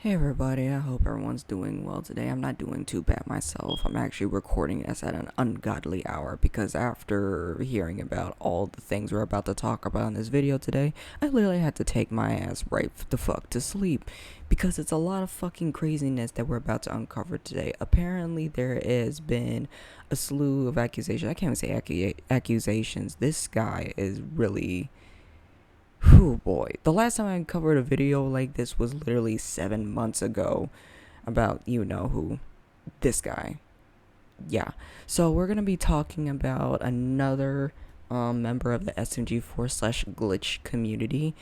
Hey everybody, I hope everyone's doing well today. I'm not doing too bad myself. I'm actually recording this at an ungodly hour because after hearing about all the things we're about to talk about in this video today, I literally had to take my ass right the fuck to sleep because it's a lot of fucking craziness that we're about to uncover today. Apparently there has been a slew of accusations. I can't even say accusations. This guy is really... Whew, boy. The last time I covered a video like this was literally 7 months ago about you know who. This guy. Yeah. So we're going to be talking about another member of the SMG4 slash glitch community.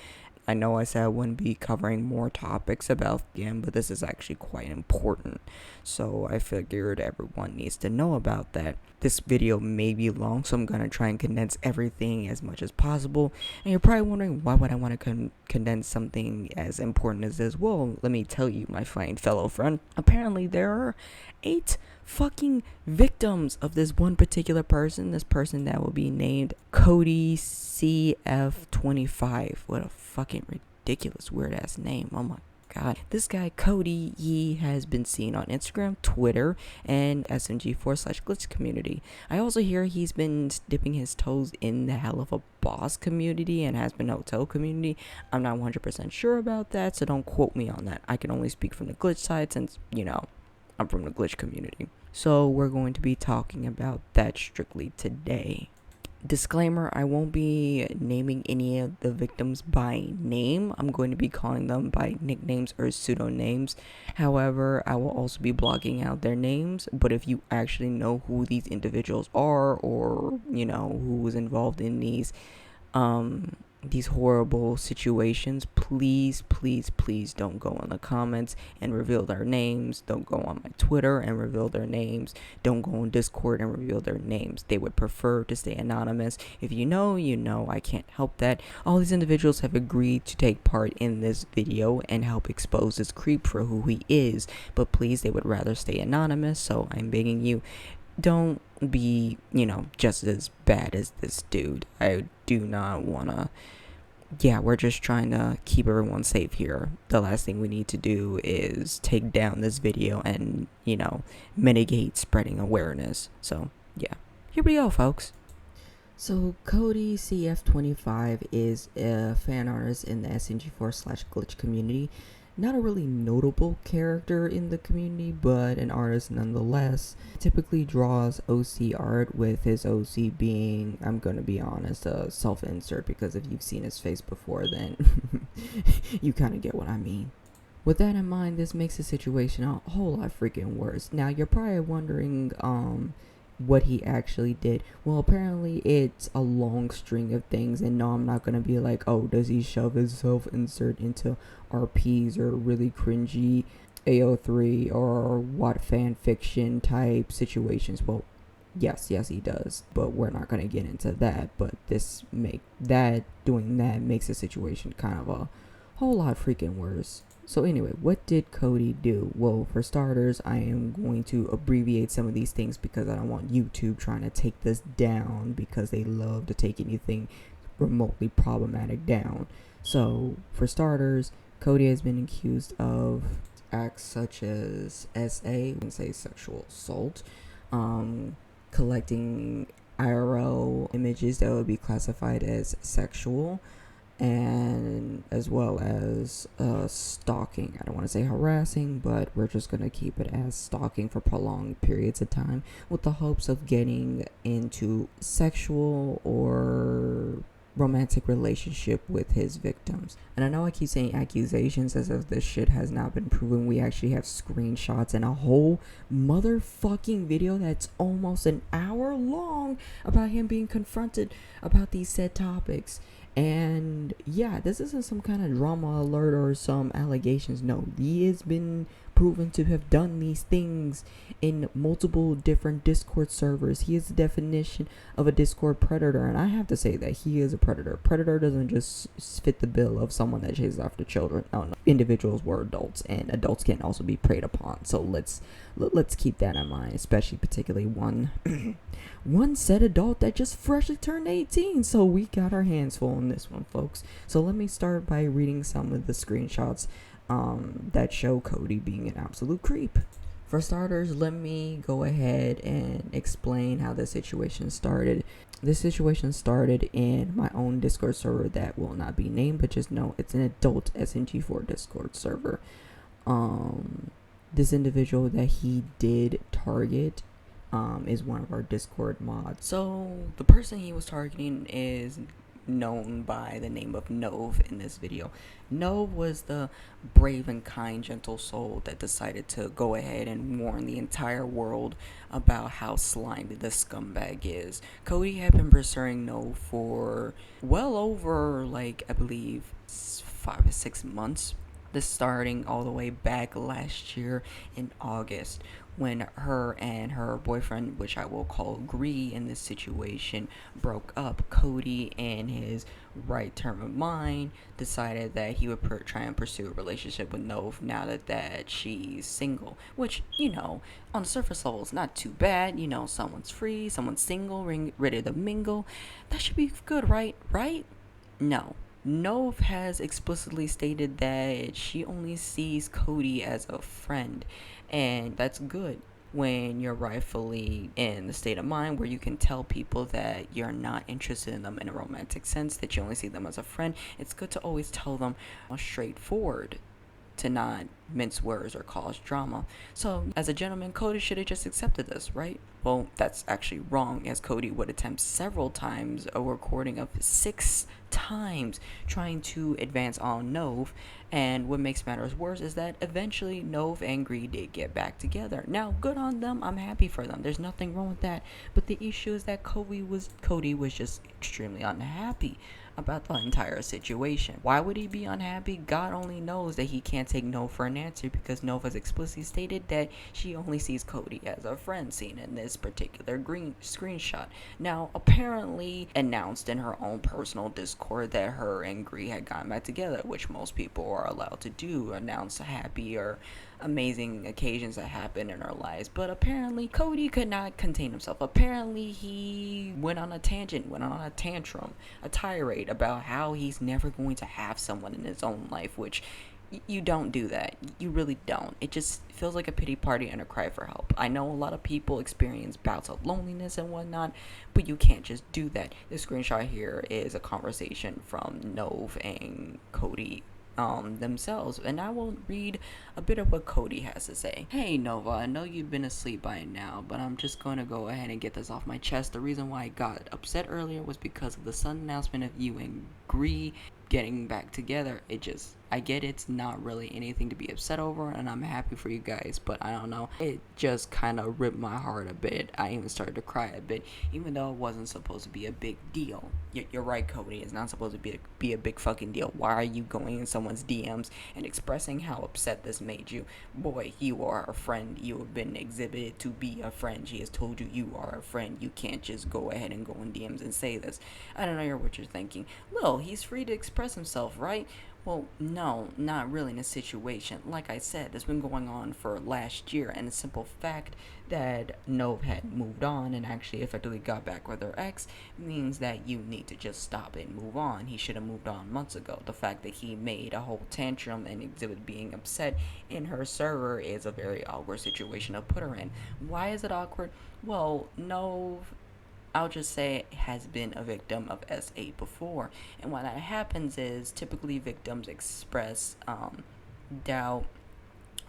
I know I said I wouldn't be covering more topics about him, but this is actually quite important. So I figured everyone needs to know about that. This video may be long, so I'm going to try and condense everything as much as possible. And you're probably wondering, why would I want to condense something as important as this? Well, let me tell you, my fine fellow friend. Apparently, there are 8 fucking victims of this one particular person. This person that will be named CodyCF25. What a fucking ridiculous weird ass name. Oh my god. This guy Cody, he has been seen on Instagram, Twitter, and SMG4 slash glitch community. I also hear he's been dipping his toes in the hell of a boss community and has been hotel community. I'm not 100% sure about that, so don't quote me on that. I can only speak from the glitch side since, I'm from the glitch community. So we're going to be talking about that strictly today. Disclaimer, I won't be naming any of the victims by name. I'm going to be calling them by nicknames or pseudonyms. However, I will also be blogging out their names. But if you actually know who these individuals are, or who was involved in these horrible situations, please don't go in the comments and reveal their names. Don't go on my Twitter and reveal their names. Don't go on Discord and reveal their names. They would prefer to stay anonymous. If you know, I can't help that. All these individuals have agreed to take part in this video and help expose this creep for who he is, but please, they would rather stay anonymous. So I'm begging you, don't be, just as bad as this dude. I do not wanna. Yeah, we're just trying to keep everyone safe here. The last thing we need to do is take down this video and, mitigate spreading awareness. So, yeah. Here we go, folks. So, CodyCF25 is a fan artist in the SMG4 slash glitch community. Not a really notable character in the community, but an artist nonetheless. Typically draws OC art, with his OC being, I'm gonna be honest, a self-insert, because if you've seen his face before, then you kind of get what I mean. With that in mind, this makes the situation a whole lot freaking worse. Now, you're probably wondering, what he actually did. Well, apparently it's a long string of things, and no, I'm not gonna be like, oh, does he shove his self-insert into RPs or really cringy AO3 or what fan fiction type situations? Well, yes he does, but we're not gonna get into that. But doing that makes the situation kind of a whole lot freaking worse. So anyway, what did Cody do? Well, for starters, I am going to abbreviate some of these things because I don't want YouTube trying to take this down, because they love to take anything remotely problematic down. So, for starters, Cody has been accused of acts such as sexual assault, collecting IRL images that would be classified as sexual, and as well as stalking. I don't want to say harassing, but we're just going to keep it as stalking for prolonged periods of time with the hopes of getting into sexual or romantic relationship with his victims. And I know I keep saying accusations as if this shit has not been proven. We actually have screenshots and a whole motherfucking video that's almost an hour long about him being confronted about these said topics. And yeah, this isn't some kind of drama alert or some allegations. No, he has been proven to have done these things in multiple different Discord servers. He is the definition of a Discord predator, and I have to say that he is a predator. Predator doesn't just fit the bill of someone that chases after children. Oh, no. Individuals were adults, and adults can also be preyed upon. So let's keep that in mind, especially particularly one said adult that just freshly turned 18. So we got our hands full on this one, folks. So let me start by reading some of the screenshots that show Cody being an absolute creep. For starters, let me go ahead and explain how this situation started. This situation started in my own Discord server that will not be named, but just know it's an adult SMG4 Discord server. This individual that he did target is one of our Discord mods. So the person he was targeting is known by the name of Nove in this video. Nove was the brave and kind, gentle soul that decided to go ahead and warn the entire world about how slimy the scumbag is. Cody had been pursuing Nove for well over, like, I believe 5 or 6 months. This starting all the way back last year in August, when her and her boyfriend, which I will call Gree in this situation, broke up. Cody, in his right term of mind, decided that he would try and pursue a relationship with Nove now that she's single, which, you know, on the surface level is not too bad. You know, someone's free, someone's single, ready to mingle. That should be good, right? No. Nove has explicitly stated that she only sees Cody as a friend, and that's good when you're rightfully in the state of mind where you can tell people that you're not interested in them in a romantic sense, that you only see them as a friend. It's good to always tell them straightforward, to not mince words or cause drama. So, as a gentleman, Cody should have just accepted this, right? Well, that's actually wrong, as Cody would attempt several times a recording of 6 times trying to advance on Nove. And what makes matters worse is that eventually Nove and Gree did get back together. Now, good on them. I'm happy for them. There's nothing wrong with that. But the issue is that Cody was just extremely unhappy about the entire situation. Why would he be unhappy? God only knows that he can't take no for an answer, because Nova has explicitly stated that she only sees Cody as a friend, seen in this particular green screenshot. Now, apparently announced in her own personal Discord that her and Gree had gotten back together, which most people are allowed to do, announce happy or amazing occasions that happen in our lives. But apparently Cody could not contain himself. Apparently he went on a tangent, went on a tantrum, a tirade about how he's never going to have someone in his own life, which you don't do that. You really don't. It just feels like a pity party and a cry for help. I know a lot of people experience bouts of loneliness and whatnot, but you can't just do that. This screenshot here is a conversation from Nove and Cody themselves, and I will read a bit of what Cody has to say. Hey Nova, I know you've been asleep by now, but I'm just going to go ahead and get this off my chest. The reason why I got upset earlier was because of the sudden announcement of you and Gree getting back together. I get it's not really anything to be upset over, and I'm happy for you guys, but I don't know, it just kind of ripped my heart a bit. I even started to cry a bit, even though it wasn't supposed to be a big deal. You're right, Cody, it's not supposed to be a big fucking deal. Why are you going in someone's DMs and expressing how upset this made you? Boy, you are a friend. You have been exhibited to be a friend. She has told you you are a friend. You can't just go ahead and go in DMs and say this. I don't know what you're thinking. Lil, he's free to express himself, right? Well, no, not really in a situation. Like I said, this has been going on for last year, and the simple fact that Nove had moved on and actually effectively got back with her ex means that you need to just stop it and move on. He should have moved on months ago. The fact that he made a whole tantrum and exhibited being upset in her server is a very awkward situation to put her in. Why is it awkward? Well, Nove, I'll just say, has been a victim of SA before, and when that happens is typically victims express doubt,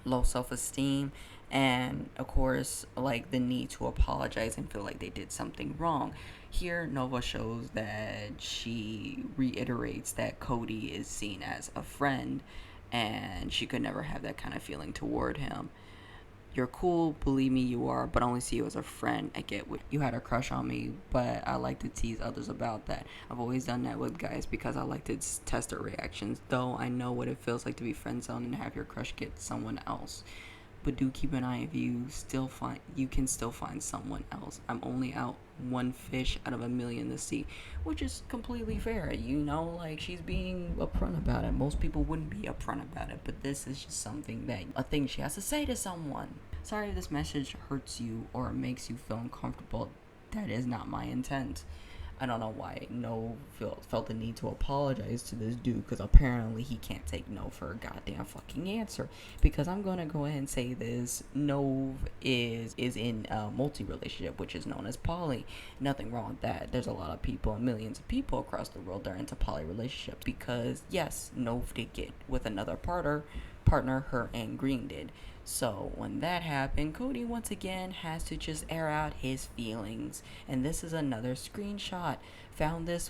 low self-esteem, and of course like the need to apologize and feel like they did something wrong. Here Nova shows that she reiterates that Cody is seen as a friend, and she could never have that kind of feeling toward him. You're cool, believe me you are, but I only see you as a friend. I get what you had a crush on me, but I like to tease others about that. I've always done that with guys because I like to test their reactions, though I know what it feels like to be friend zoned and have your crush get someone else. But do keep an eye if you can still find someone else. I'm only out one fish out of a million to sea, which is completely fair. You know, like, she's being upfront about it. Most people wouldn't be upfront about it, but this is just a thing she has to say to someone. Sorry if this message hurts you or makes you feel uncomfortable. That is not my intent. I don't know why No felt the need to apologize to this dude, because apparently he can't take no for a goddamn fucking answer. Because I'm gonna go ahead and say this: No is in a multi-relationship, which is known as poly. Nothing wrong with that. There's a lot of people, millions of people across the world that are into poly relationships. Because yes, No did get with another partner, her and Green did. So when that happened, Cody once again has to just air out his feelings. And this is another screenshot. Found this.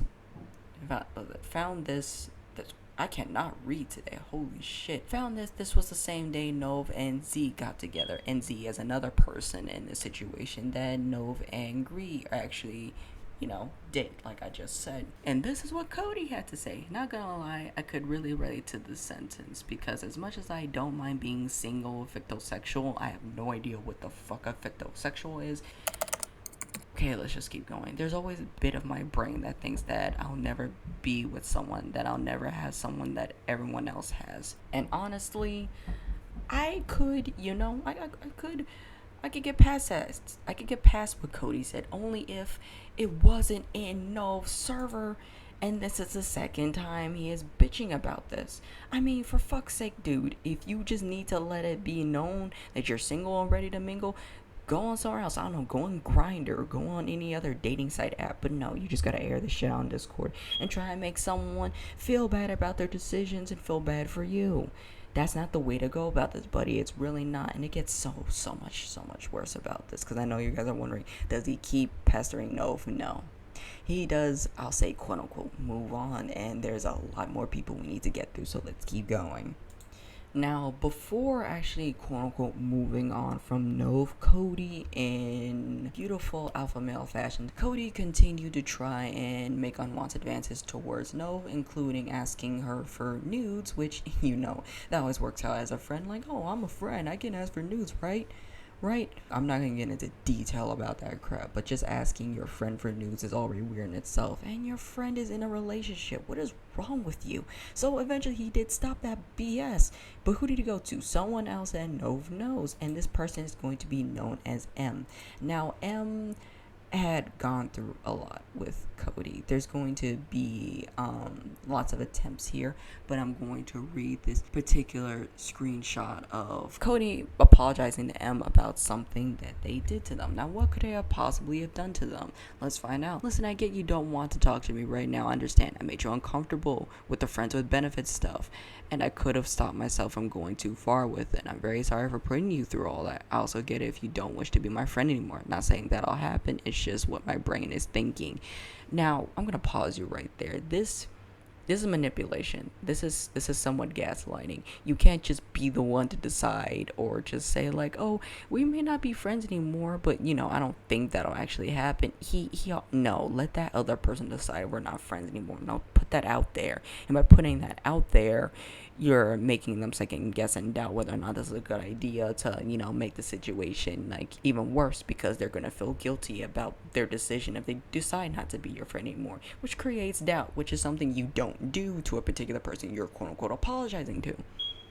I cannot read today. Holy shit. Found this. This was the same day Nove and Z got together. And Z is another person in this situation that Nove and Gree actually, did, like I just said. And this is what Cody had to say. Not gonna lie, I could really relate to this sentence, because as much as I don't mind being single, fictosexual, I have no idea what the fuck a fictosexual is. Okay, let's just keep going. There's always a bit of my brain that thinks that I'll never be with someone, that I'll never have someone that everyone else has. And honestly, I could, I could get past that. I could get past what Cody said, only if it wasn't in no server. And this is the second time he is bitching about this. I mean, for fuck's sake, dude, if you just need to let it be known that you're single and ready to mingle, go on somewhere else. I don't know, go on Grindr or go on any other dating site app. But no, you just gotta air the shit on Discord and try and make someone feel bad about their decisions and feel bad for you. That's not the way to go about this, buddy. It's really not. And it gets so much worse about this, because I know you guys are wondering, does he keep pestering Nove? No. He does, I'll say, quote unquote, move on. And there's a lot more people we need to get through, so let's keep going. Now, before actually quote-unquote moving on from Nove, Cody, in beautiful alpha male fashion, Cody continued to try and make unwanted advances towards Nove, including asking her for nudes, which, that always works out as a friend. Like, oh, I'm a friend, I can ask for nudes, right? I'm not gonna get into detail about that crap, but just asking your friend for nudes is already weird in itself. And your friend is in a relationship. What is wrong with you? So eventually he did stop that BS. But who did he go to? Someone else that Nove knows. And this person is going to be known as M. Now, M had gone through a lot with Cody. There's going to be lots of attempts here, but I'm going to read this particular screenshot of Cody apologizing to M about something that they did to them. Now, what could they have possibly have done to them? Let's find out. Listen, I get you don't want to talk to me right now. I understand. I made you uncomfortable with the friends with benefits stuff, and I could have stopped myself from going too far with it. I'm very sorry for putting you through all that. I also get it if you don't wish to be my friend anymore. Not saying that'll happen. It's just what my brain is thinking. Now, I'm gonna pause you right there. This is manipulation. This is somewhat gaslighting. You can't just be the one to decide, or just say like, oh, we may not be friends anymore, but I don't think that'll actually happen. No, let that other person decide we're not friends anymore. No, put that out there. And by putting that out there, you're making them second guess and doubt whether or not this is a good idea to, make the situation like even worse, because they're going to feel guilty about their decision if they decide not to be your friend anymore, which creates doubt, which is something you don't do to a particular person you're quote unquote apologizing to.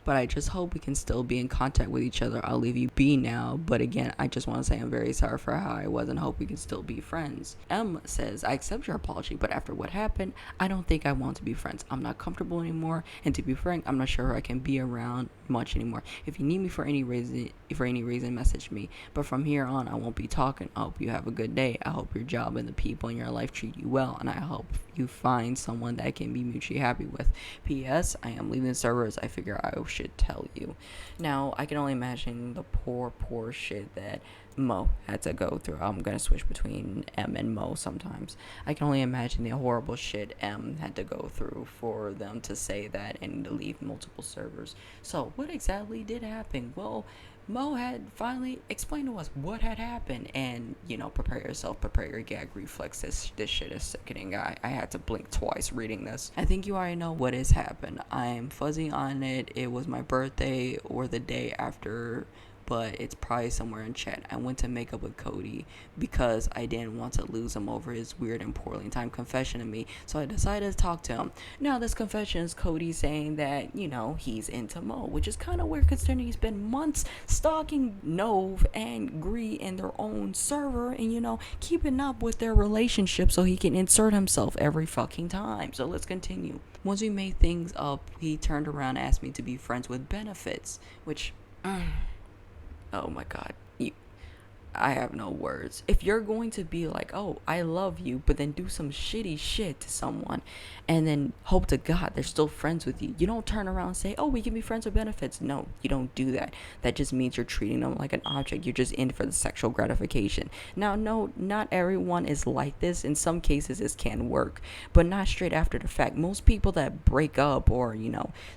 But I just hope we can still be in contact with each other. I'll leave you be now. But again, I just want to say I'm very sorry for how I was and hope we can still be friends. M says, I accept your apology, but after what happened, I don't think I want to be friends. I'm not comfortable anymore. And to be frank, I'm not sure I can be around much anymore. If you need me for any reason, message me. But from here on, I won't be talking. I hope you have a good day. I hope your job and the people in your life treat you well. And I hope you find someone that can be mutually happy with. P.S. I am leaving the servers. I figure I should tell you. Now, I can only imagine the poor shit that Mo had to go through. I'm gonna switch between M and Mo sometimes. I can only imagine the horrible shit M had to go through for them to say that and to leave multiple servers. So, what exactly did happen? Well, Mo had finally explained to us what had happened, and prepare yourself, prepare your gag reflex. This shit is sickening. I had to blink twice reading this. I think you already know what has happened. I'm fuzzy on it. It was my birthday or the day after but it's probably somewhere in chat. I went to make up with Cody because I didn't want to lose him over his weird and poorly timed confession to me, so I decided to talk to him. Now, this confession is Cody saying that, he's into Mo, which is kind of weird considering he's been months stalking Nove and Gree in their own server and, keeping up with their relationship so he can insert himself every fucking time. So let's continue. Once we made things up, he turned around and asked me to be friends with benefits, which, oh my god, I have no words. If you're going to be like, oh, I love you, but then do some shitty shit to someone and then hope to God they're still friends with you, you don't turn around and say, oh, we can be friends with benefits. No, you don't do that. That just means you're treating them like an object. You're just in for the sexual gratification. Now, no, not everyone is like this. In some cases, this can work, but not straight after the fact. Most people that break up or,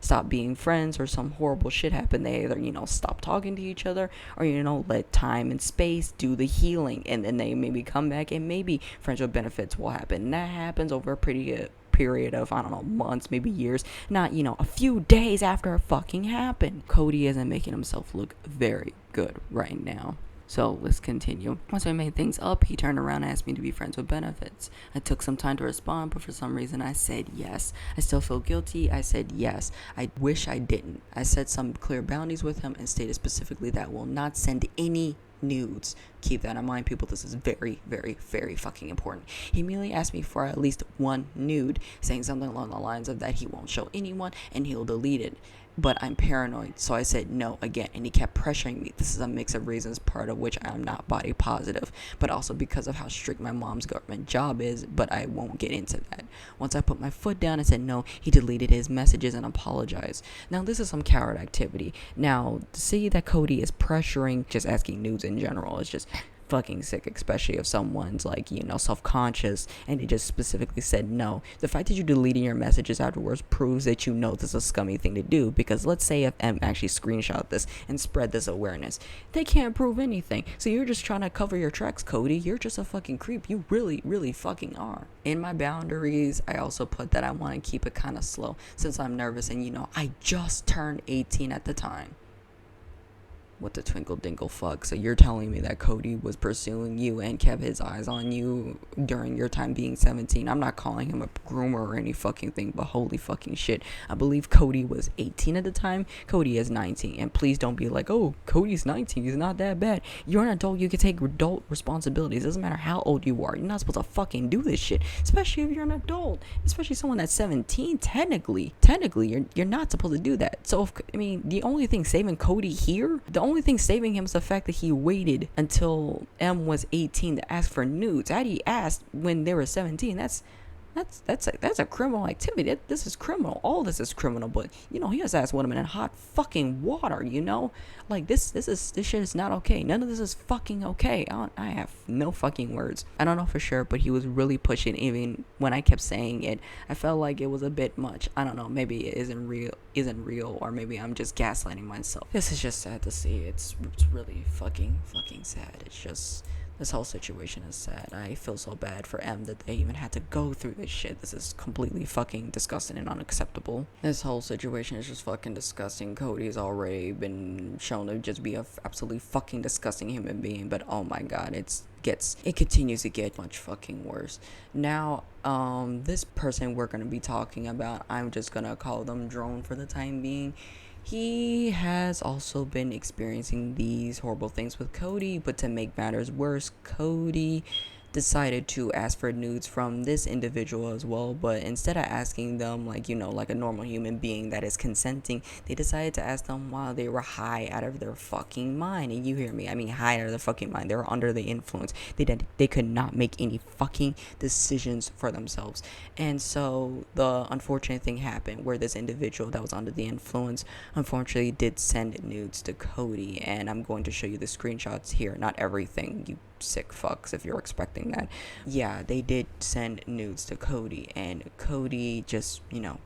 stop being friends or some horrible shit happen, they either, stop talking to each other or, let time and space do the healing, and then they maybe come back and maybe friends with benefits will happen. And that happens over a pretty period of, I don't know, months, maybe years, not, a few days after it fucking happened. Cody isn't making himself look very good right now. So let's continue. Once I made things up, he turned around and asked me to be friends with benefits. I took some time to respond, but for some reason I said yes. I still feel guilty. I said yes. I wish I didn't. I set some clear boundaries with him and stated specifically that I will not send any nudes. Keep that in mind, people. This is very, very, very fucking important. He immediately asked me for at least one nude, saying something along the lines of that he won't show anyone and he'll delete it. But I'm paranoid, so I said no again, and he kept pressuring me. This is a mix of reasons, part of which I am not body positive, but also because of how strict my mom's government job is, but I won't get into that. Once I put my foot down and said no, he deleted his messages and apologized. Now, this is some coward activity. Now, to see that Cody is pressuring, just asking nudes in general, is just fucking sick, especially if someone's like, self-conscious and they just specifically said no. The fact that you deleting your messages afterwards proves that this is a scummy thing to do, because let's say if M actually screenshot this and spread this awareness, they can't prove anything. So you're just trying to cover your tracks, Cody. You're just a fucking creep. You really, really fucking are. In my boundaries, I also put that I want to keep it kind of slow since I'm nervous and I just turned 18 at the time. What the twinkle dinkle fuck? So you're telling me that Cody was pursuing you and kept his eyes on you during your time being 17? I'm not calling him a groomer or any fucking thing, but holy fucking shit. I believe Cody was 18 at the time. Cody is 19. And please don't be like, oh, Cody's 19. He's not that bad. You're an adult. You can take adult responsibilities. It doesn't matter how old you are. You're not supposed to fucking do this shit, especially if you're an adult. Especially someone that's 17. Technically, you're not supposed to do that. So, the only thing saving Cody here, the only thing saving him is the fact that he waited until M was 18 to ask for nudes. Had he asked when they were 17, that's a criminal activity. This is criminal. All this is criminal. But he has asked women in hot fucking water. Like this shit is not okay. None of this is fucking okay. I have no fucking words. I don't know for sure, but he was really pushing. Even when I kept saying it, I felt like it was a bit much. I don't know. Maybe it isn't real, or maybe I'm just gaslighting myself. This is just sad to see. It's really fucking sad. It's just. This whole situation is sad. I feel so bad for M that they even had to go through this shit. This is completely fucking disgusting and unacceptable. This whole situation is just fucking disgusting. Cody's already been shown to just be a absolutely fucking disgusting human being, but oh my god, it continues to get much fucking worse. Now, this person we're gonna be talking about, I'm just gonna call them Drone for the time being. He has also been experiencing these horrible things with Cody, but to make matters worse, Cody decided to ask for nudes from this individual as well, but instead of asking them like a normal human being that is consenting, they decided to ask them while they were high out of their fucking mind. And you hear me, I mean high out of their fucking mind. They were under the influence. They could not make any fucking decisions for themselves. And so the unfortunate thing happened where this individual that was under the influence unfortunately did send nudes to Cody, and I'm going to show you the screenshots here. Not everything, you sick fucks, if you're expecting that. Yeah, they did send nudes to Cody, and Cody just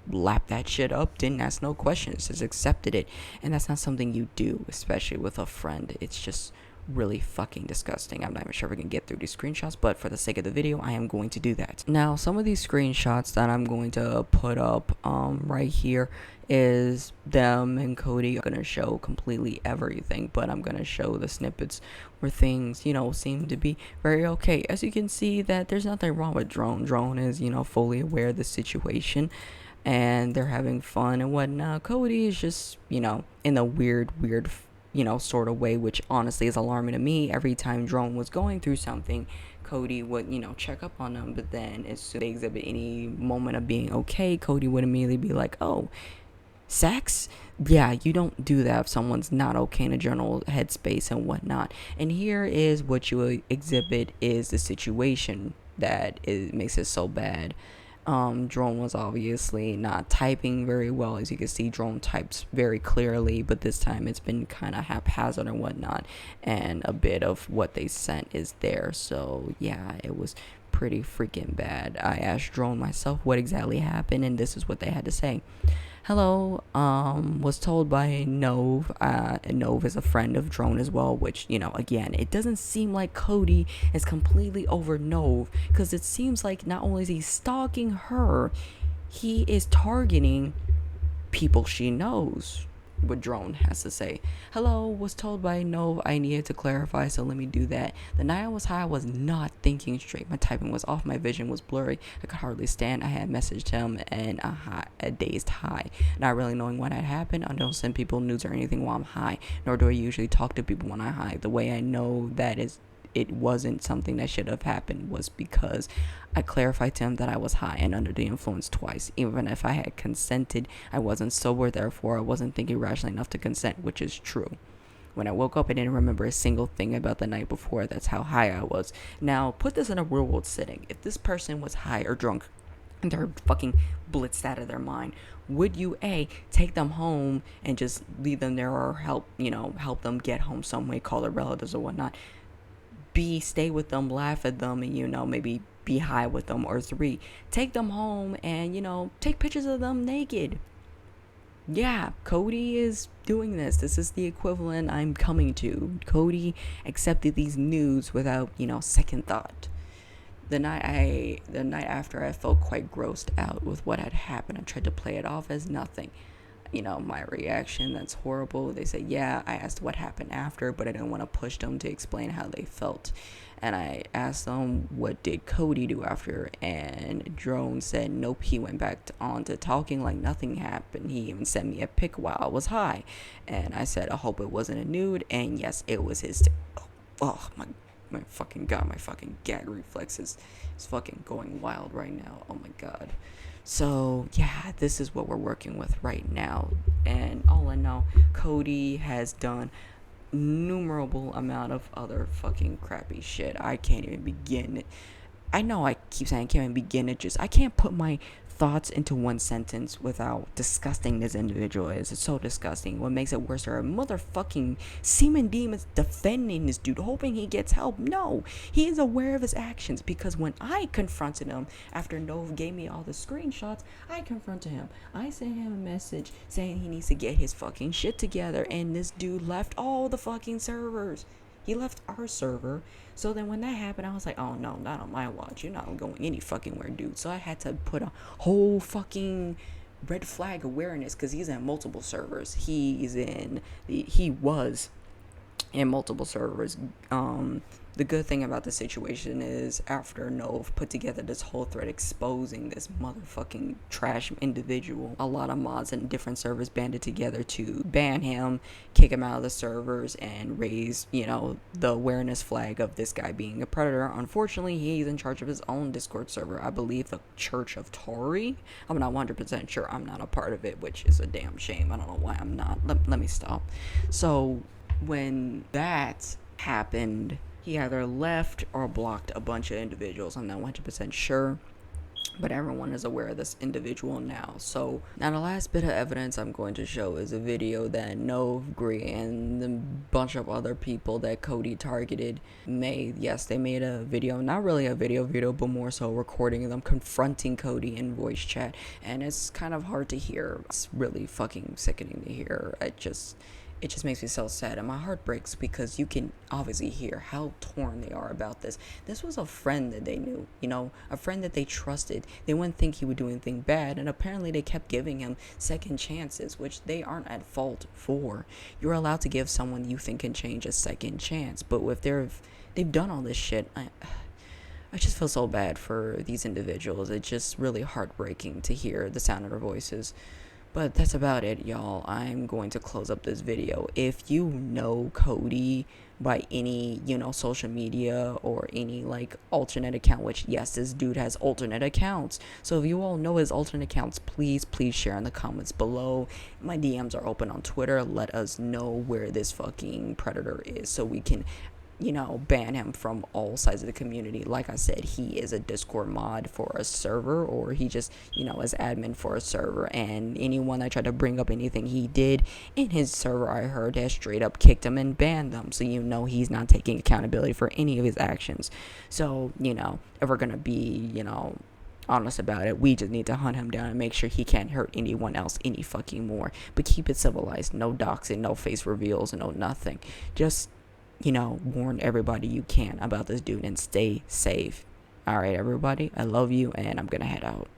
lapped that shit up, didn't ask no questions, just accepted it. And that's not something you do, especially with a friend. It's just really fucking disgusting. I'm not even sure if we can get through these screenshots, but for the sake of the video, I am going to do that. Now, some of these screenshots that I'm going to put up right here is them and Cody. I'm going to show completely everything, but I'm going to show the snippets where things, you know, seem to be very okay. As you can see that there's nothing wrong with Drone. Drone is, you know, fully aware of the situation, and they're having fun and whatnot. Cody is just, you know, in a weird, you know, sort of way, which honestly is alarming to me. Every time Drone was going through something, Cody would, you know, check up on them, but then as soon as they exhibit any moment of being okay, Cody would immediately be like, oh, sex? Yeah, you don't do that if someone's not okay in a general headspace and whatnot. And here is what you exhibit is the situation that makes it so bad. Drone was obviously not typing very well. As you can see, Drone types very clearly, but this time it's been kind of haphazard and whatnot, and a bit of what they sent is there. So yeah, it was pretty freaking bad. I asked Drone myself what exactly happened, and this is what they had to say. Hello, was told by Nove. Nove is a friend of Drone as well, which, you know, again, it doesn't seem like Cody is completely over Nove, because it seems like not only is he stalking her, he is targeting people she knows. What Drone has to say. Hello, was told by Nove I needed to clarify, so let me do that. The night I was high, I was not thinking straight. My typing was off, my vision was blurry. I could hardly stand. I had messaged him and a dazed high. Not really knowing what had happened. I don't send people news or anything while I'm high, nor do I usually talk to people when I'm high. The way I know that is it wasn't something that should have happened was because I clarified to him that I was high and under the influence twice. Even if I had consented, I wasn't sober, therefore I wasn't thinking rationally enough to consent, which is true. When I woke up, I didn't remember a single thing about the night before. That's how high I was. Now, put this in a real world setting. If this person was high or drunk and they're fucking blitzed out of their mind, would you A, take them home and just leave them there, or help them get home some way, call their relatives or whatnot? B, stay with them, laugh at them, and, you know, maybe be high with them? Or 3, take them home and, you know, take pictures of them naked. Yeah, Cody is doing this. This is the equivalent I'm coming to. Cody accepted these nudes without, you know, second thought. The night after, I felt quite grossed out with what had happened. I tried to play it off as nothing. You know, my reaction, that's horrible. They said, yeah, I asked what happened after, but I didn't want to push them to explain how they felt. And I asked them, what did Cody do after? And Drone said, nope, he went back on to talking like nothing happened. He even sent me a pic while I was high. And I said, I hope it wasn't a nude. And yes, it was his. Oh my fucking god, my fucking gag reflexes is fucking going wild right now. Oh my god. So yeah, this is what we're working with right now. And all I know, Cody has done innumerable amount of other fucking crappy shit. I can't even begin it. I know I keep saying I can't even begin it. Just I can't put my thoughts into one sentence without disgusting this individual is. It's so disgusting. What makes it worse are motherfucking semen demons defending this dude, hoping he gets help. No, he is aware of his actions, because when I confronted him after Nove gave me all the screenshots, I confronted him. I sent him a message saying he needs to get his fucking shit together, and this dude left all the fucking servers. He left our server. So then when that happened, I was like, oh no, not on my watch. You're not going any fucking where, dude. So I had to put a whole fucking red flag awareness, because he's in multiple servers. He was in multiple servers. The good thing about the situation is, after Nove put together this whole thread exposing this motherfucking trash individual, a lot of mods in different servers banded together to ban him, kick him out of the servers, and raise, you know, the awareness flag of this guy being a predator. Unfortunately, he's in charge of his own Discord server. I believe the Church of Tory. I'm not 100% sure. I'm not a part of it, which is a damn shame. I don't know why I'm not. Let me stop. So when that happened, he either left or blocked a bunch of individuals. I'm not 100% sure, but everyone is aware of this individual now. So now the last bit of evidence I'm going to show is a video that Nove, Gree, and a bunch of other people that Cody targeted made. Yes, they made a video, not really a video, but more so recording them confronting Cody in voice chat, and it's kind of hard to hear. It's really fucking sickening to hear. it just makes me so sad, and my heart breaks because you can obviously hear how torn they are about this. This was a friend that they knew, a friend that they trusted. They wouldn't think he would do anything bad, and apparently they kept giving him second chances, which they aren't at fault for. You're allowed to give someone you think can change a second chance, but if they've done all this shit, I just feel so bad for these individuals. It's just really heartbreaking to hear the sound of their voices. But that's about it, y'all. I'm going to close up this video. If you know Cody by any, social media or any, alternate account, which, yes, this dude has alternate accounts. So if you all know his alternate accounts, please share in the comments below. My DMs are open on Twitter. Let us know where this fucking predator is so we can ban him from all sides of the community. Like I said, he is a Discord mod for a server, or he just, is admin for a server, and anyone that tried to bring up anything he did in his server, I heard, has straight up kicked him and banned them. So he's not taking accountability for any of his actions. So, if we're gonna be, honest about it, we just need to hunt him down and make sure he can't hurt anyone else any fucking more. But keep it civilized. No doxing, no face reveals, no nothing. Just warn everybody you can about this dude and stay safe. All right, everybody, I love you, and I'm gonna head out.